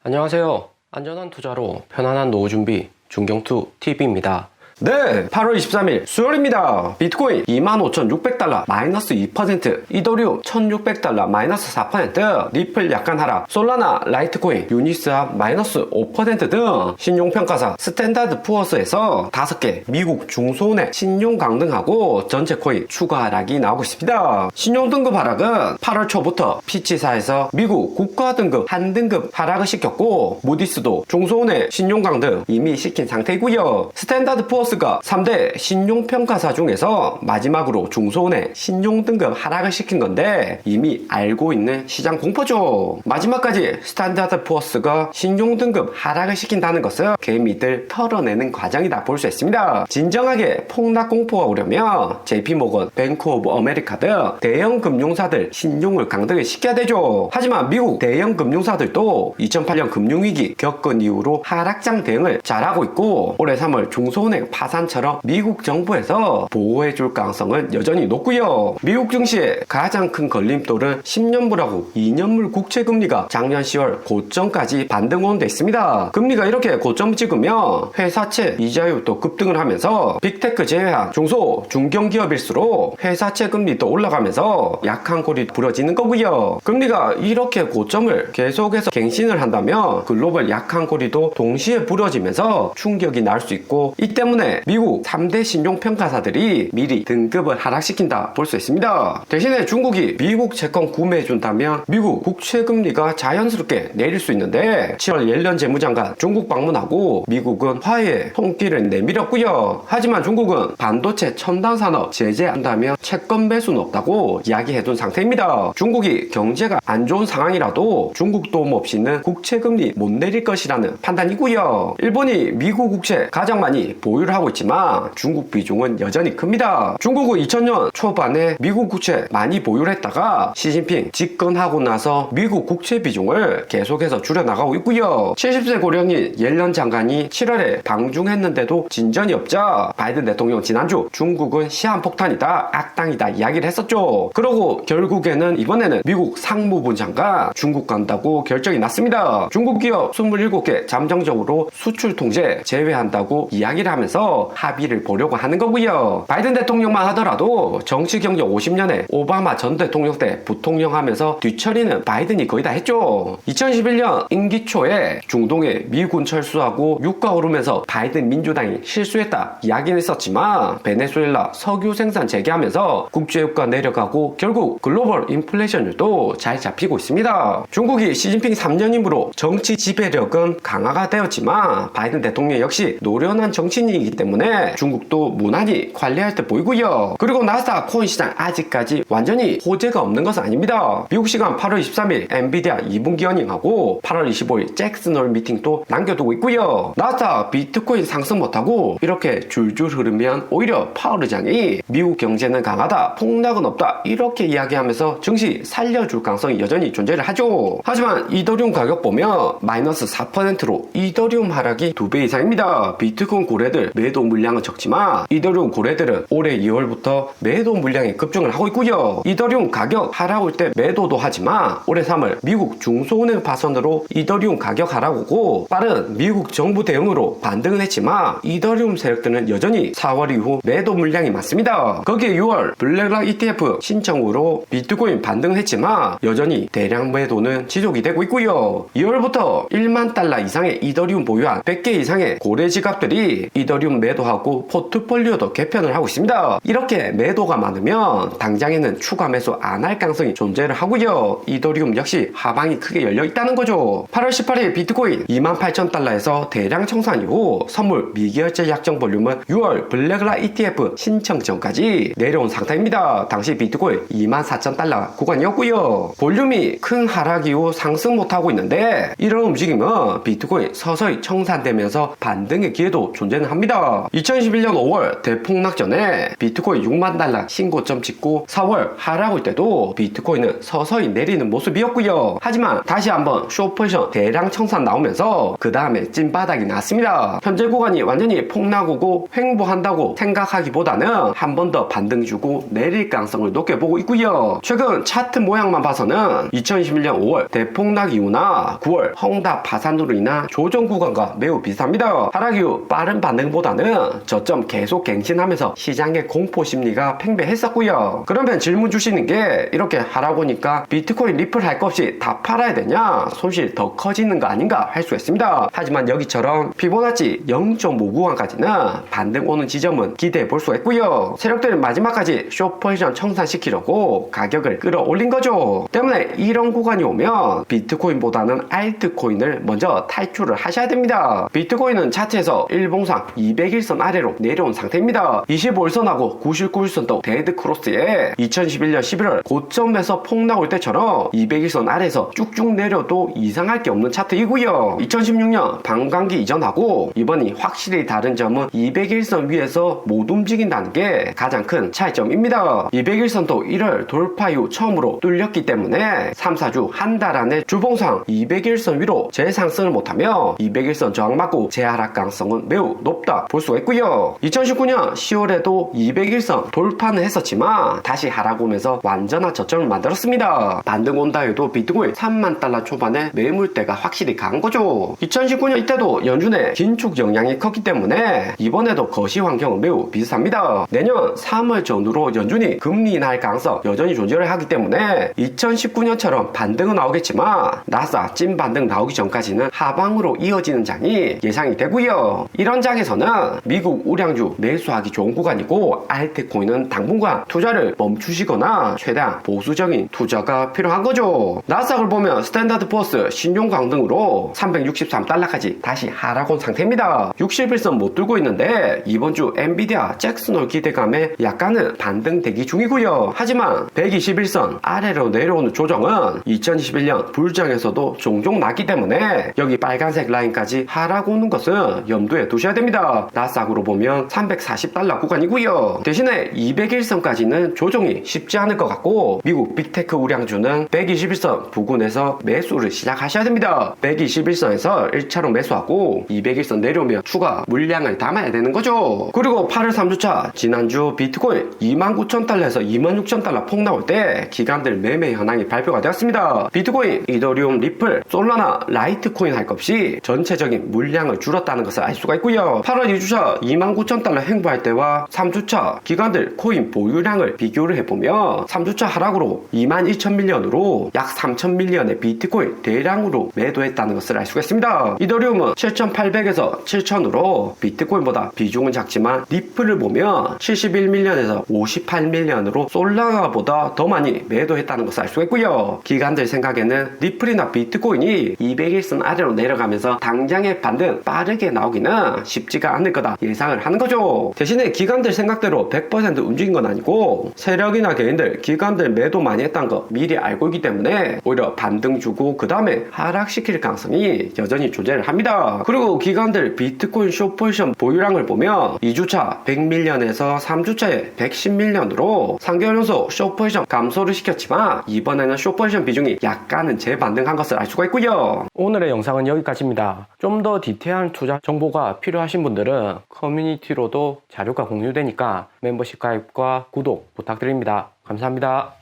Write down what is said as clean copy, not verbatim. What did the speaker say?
안녕하세요. 안전한 투자로 편안한 노후 준비 중경투 TV입니다. 네, 8월 23일 수요일입니다. 비트코인 25,600달러 마이너스 2%, 이더리움 1,600달러 마이너스 4%, 리플 약간 하락, 솔라나, 라이트코인, 유니스합 마이너스 5%등 신용평가사 스탠다드 푸어스에서 5개 미국 중소은행 신용 강등하고 전체 코인 추가 하락이 나오고 있습니다. 신용 등급 하락은 8월 초부터 피치사에서 미국 국가 등급 한 등급 하락을 시켰고, 무디스도 중소은행 신용 강등 이미 시킨 상태이고요. 스탠다드 푸어스가 3대 신용평가사 중에서 마지막으로 중소은행 신용등급 하락을 시킨 건데 이미 알고 있는 시장 공포죠. 마지막까지 스탠다드 푸어스가 신용등급 하락을 시킨다는 것은 개미들 털어내는 과정이다 볼 수 있습니다. 진정하게 폭락 공포가 오려면 JP모건, 뱅크 오브 아메리카 등 대형 금융사들 신용을 강등을 시켜야 되죠. 하지만 미국 대형 금융사들도 2008년 금융위기 겪은 이후로 하락장 대응을 잘하고 있고, 올해 3월 중소은행 파산처럼 미국 정부에서 보호해줄 가능성은 여전히 높고요. 미국 증시의 가장 큰 걸림돌은 10년물하고 2년물 국채금리가 작년 10월 고점까지 반등온 데 있습니다. 금리가 이렇게 고점 찍으면 회사채 이자율도 급등을 하면서 빅테크 제외한 중소 중견기업일수록 회사채 금리도 올라가면서 약한 골이 부러지는 거고요. 금리가 이렇게 고점을 계속해서 갱신을 한다면 글로벌 약한 고리도 동시에 부러지면서 충격이 날 수 있고, 이 때문에 미국 3대 신용평가사들이 미리 등급을 하락시킨다 볼 수 있습니다. 대신에 중국이 미국 채권 구매해준다면 미국 국채금리가 자연스럽게 내릴 수 있는데, 7월 옐런 재무장관 중국 방문하고 미국은 화해의 손길을 내밀었고요. 하지만 중국은 반도체 첨단 산업 제재한다면 채권 매수는 없다고 이야기해둔 상태입니다. 중국이 경제가 안 좋은 상황이라도 중국 도움 없이는 국채금리 못 내릴 것이라는 판단이고요. 일본이 미국 국채 가장 많이 보유를 하고 있지만 중국 비중은 여전히 큽니다. 중국은 2000년 초반에 미국 국채 많이 보유를 했다가 시진핑 집권하고 나서 미국 국채 비중을 계속해서 줄여나가고 있고요. 70세 고령인 옐런 장관이 7월에 방중했는데도 진전이 없자 바이든 대통령 지난주 중국은 시한폭탄이다, 악당이다 이야기를 했었죠. 그러고 결국에는 이번에는 미국 상무부 장관 중국 간다고 결정이 났습니다. 중국 기업 27개 잠정적으로 수출 통제 제외한다고 이야기를 하면서 합의를 보려고 하는 거고요. 바이든 대통령만 하더라도 정치 경력 50년에 오바마 전 대통령 때 부통령 하면서 뒤처리는 바이든이 거의 다 했죠. 2011년 임기 초에 중동에 미군 철수하고 유가 오르면서 바이든 민주당이 실수했다 이야기는 했었지만, 베네수엘라 석유 생산 재개하면서 국제유가 내려가고 결국 글로벌 인플레이션율도 잘 잡히고 있습니다. 중국이 시진핑 3년임으로 정치 지배력은 강화가 되었지만 바이든 대통령 역시 노련한 정치인이기 때문에 중국도 무난히 관리할 듯 보이고요. 그리고 나스닥 코인 시장 아직까지 완전히 호재가 없는 것은 아닙니다. 미국 시간 8월 23일 엔비디아 2분기 어닝하고 8월 25일 잭슨홀 미팅도 남겨두고 있고요. 나스닥 비트코인 상승 못하고 이렇게 줄줄 흐르면 오히려 파월 의장이 미국 경제는 강하다, 폭락은 없다 이렇게 이야기하면서 증시 살려줄 가능성이 여전히 존재를 하죠. 하지만 이더리움 가격 보면 마이너스 4%로 이더리움 하락이 2배 이상입니다. 비트코인 고래들 매도 물량은 적지만 이더리움 고래들은 올해 2월부터 매도 물량이 급증을 하고 있고요. 이더리움 가격 하락 올 때 매도도 하지만 올해 3월 미국 중소은행 파손으로 이더리움 가격 하락 오고 빠른 미국 정부 대응으로 반등은 했지만 이더리움 세력들은 여전히 4월 이후 매도 물량이 많습니다. 거기에 6월 블랙락 ETF 신청으로 비트코인 반등은 했지만 여전히 대량 매도는 지속이 되고 있고요. 2월부터 1만 달러 이상의 이더리움 보유한 100개 이상의 고래 지갑들이 이더리움 매도하고 포트폴리오도 개편을 하고 있습니다. 이렇게 매도가 많으면 당장에는 추가 매수 안 할 가능성이 존재를 하고요. 이더리움 역시 하방이 크게 열려 있다는 거죠. 8월 18일 비트코인 28,000달러에서 대량 청산 이후 선물 미결제 약정 볼륨은 6월 블랙락 ETF 신청 전까지 내려온 상태입니다. 당시 비트코인 24,000달러 구간이었고요. 볼륨이 큰 하락 이후 상승 못하고 있는데 이런 움직임은 비트코인 서서히 청산되면서 반등의 기회도 존재는 합니다. 있습니다. 2021년 5월 대폭락 전에 비트코인 6만 달러 신고점 찍고 4월 하락할 때도 비트코인은 서서히 내리는 모습이었고요. 하지만 다시 한번 숏포지션 대량 청산 나오면서 그 다음에 찐바닥이 났습니다. 현재 구간이 완전히 폭락오고 횡보한다고 생각하기보다는 한 번 더 반등 주고 내릴 가능성을 높게 보고 있고요. 최근 차트 모양만 봐서는 2021년 5월 대폭락 이후나 9월 헝다 파산으로 인한 조정 구간과 매우 비슷합니다. 하락 이후 빠른 반등보다는 저점 계속 갱신하면서 시장의 공포 심리가 팽배했었고요. 그러면 질문 주시는 게 이렇게 하락 오니까 비트코인 리플 할 것 없이 다 팔아야 되냐? 손실 더 커지는 거 아닌가 할 수 있습니다. 하지만 여기처럼 피보나치 0.5 구간까지는 반등 오는 지점은 기대해 볼 수가 있고요. 세력들은 마지막까지 숏포지션 청산시키려고 가격을 끌어올린 거죠. 때문에 이런 구간이 오면 비트코인보다는 알트코인을 먼저 탈출을 하셔야 됩니다. 비트코인은 차트에서 일봉상 200일선 아래로 내려온 상태입니다. 25일선하고 99일선도 데드크로스에 2011년 11월 고점에서 폭락 올 때처럼 200일선 아래에서 쭉쭉 내려도 이상할 게 없는 차트이고요. 2016년 반감기 이전하고 이번이 확실히 다른 점은 200일선 위에서 못 움직인다는 게 가장 큰 차이점입니다. 200일선도 1월 돌파 이후 처음으로 뚫렸기 때문에 3, 4주 한 달 안에 주봉상 200일선 위로 재상승을 못하며 200일선 저항 맞고 재하락 가능성은 매우 높다 볼 수가 있고요. 2019년 10월에도 200일선 돌파는 했었지만 다시 하락 오면서 완전한 저점을 만들었습니다. 반등 온다 해도 비트코인 3만 달러 초반에 매물대가 확실히 강한 거죠. 2019년 이때도 연준의 긴축 영향이 컸기 때문에 이번에도 거시 환경은 매우 비슷합니다. 내년 3월 전후로 연준이 금리 인하할 가능성 여전히 존재를 하기 때문에 2019년처럼 반등은 나오겠지만 나사 찐 반등 나오기 전까지는 하방으로 이어지는 장이 예상이 되고요. 이런 장에서는 미국 우량주 매수하기 좋은 구간이고 알트코인은 당분간 투자를 멈추시거나 최대한 보수적인 투자가 필요한 거죠. 나스닥을 보면 스탠다드 포어스 신용 강등으로 363달러까지 다시 하락 온 상태입니다. 60일선 못 뚫고 있는데 이번 주 엔비디아 잭슨홀 기대감에 약간은 반등 대기 중이고요. 하지만 121선 아래로 내려오는 조정은 2021년 불장에서도 종종 나기 때문에 여기 빨간색 라인까지 하락 오는 것은 염두에 두셔야 됩니다. 나스닥으로 보면 340달러 구간이고요. 대신에 201선까지는 조정이 쉽지 않을 것 같고 미국 빅테크 우량주는 121선 부근에서 매수를 시작하셔야 됩니다. 121선에서 1차로 매수하고 201선 내려오면 추가 물량을 담아야 되는 거죠. 그리고 8월 3주차 지난주 비트코인 29,000달러에서 26,000달러 폭락올 때 기관들 매매 현황이 발표가 되었습니다. 비트코인, 이더리움, 리플, 솔라나, 라이트코인 할 것 없이 전체적인 물량을 줄었다는 것을 알 수가 있고요. 8월 2주차 29,000달러 행보할 때와 3주차 기관들 코인 보유량을 비교를 해보면 3주차 하락으로 21,000밀리언으로 약 3,000밀리언의 비트코인 대량으로 매도했다는 것을 알 수가 있습니다. 이더리움은 7,800에서 7,000으로 비트코인보다 비중은 작지만 리플을 보면 71밀리언에서 58밀리언으로 솔라나보다 더 많이 매도했다는 것을 알 수가 있고요. 기관들 생각에는 리플이나 비트코인이 200일선 아래로 내려가면서 당장의 반등 빠르게 나오기는 쉽지가 않을 거다 예상을 하는 거죠. 대신에 기관들 생각대로 100% 움직인 건 아니고 세력이나 개인들 기관들 매도 많이 했다는 거 미리 알고 있기 때문에 오히려 반등 주고 그 다음에 하락시킬 가능성이 여전히 존재를 합니다. 그리고 기관들 비트코인 숏포지션 보유량을 보면 2주차 100밀리언에서 3주차에 110밀리언으로 3개월 연속 숏포지션 감소를 시켰지만 이번에는 숏포지션 비중이 약간은 재반등한 것을 알 수가 있고요. 오늘의 영상은 여기까지입니다. 좀 더 디테일한 투자 정보가 필요하신 분들은 커뮤니티로도 자료가 공유되니까 멤버십 가입과 구독 부탁드립니다. 감사합니다.